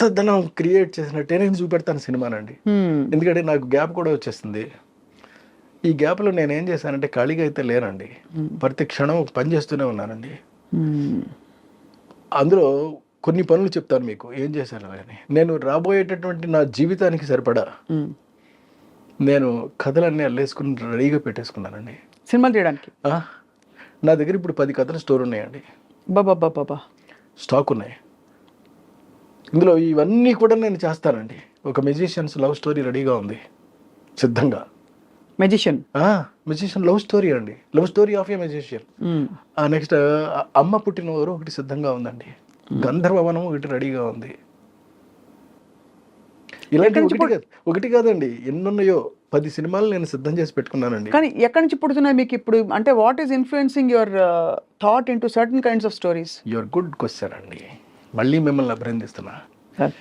కొత్తదనం క్రియేట్ చేసినట్టే నేను చూపెడతాను సినిమానండి. ఎందుకంటే నాకు గ్యాప్ కూడా వచ్చేస్తుంది. ఈ గ్యాప్లో నేను ఏం చేశానంటే ఖాళీగా అయితే లేనండి, ప్రతి క్షణం పని చేస్తూనే ఉన్నానండి. అందులో కొన్ని పనులు చెప్తాను మీకు ఏం చేశాను అని. నేను రాబోయేటటువంటి నా జీవితానికి సరిపడా నేను కథలన్నీ అల్లేసుకుని రెడీగా పెట్టేసుకున్నానండి సినిమాలు చేయడానికి. నా దగ్గర ఇప్పుడు 10 కథల స్టోర్ ఉన్నాయండి. బాబా స్టాక్ ఉన్నాయి. ఇందులో ఇవన్నీ కూడా నేను చేస్తానండి. ఒక మెజిషియన్స్ లవ్ స్టోరీ రెడీగా ఉంది సిద్ధంగా. మెజిషియన్ లవ్ స్టోరీ అండి, love story of A magician. Next అమ్మ పుట్టినవారు ఒకటి సిద్ధంగా ఉందండి. గంధర్వవనం ఒకటి రెడీగా ఉంది. ఇలాంటి ఒకటి కాదండి, ఎన్నున్నాయో 10 సినిమాలు నేను సిద్ధం చేసి పెట్టుకున్నానండి. కానీ ఎక్కడి నుంచి పుడుతున్నాయి మీకు ఇప్పుడు? అంటే what is influencing your thought into certain kinds of stories? Your good question అండి, మళ్ళీ మిమ్మల్ని అభినందిస్తున్నా.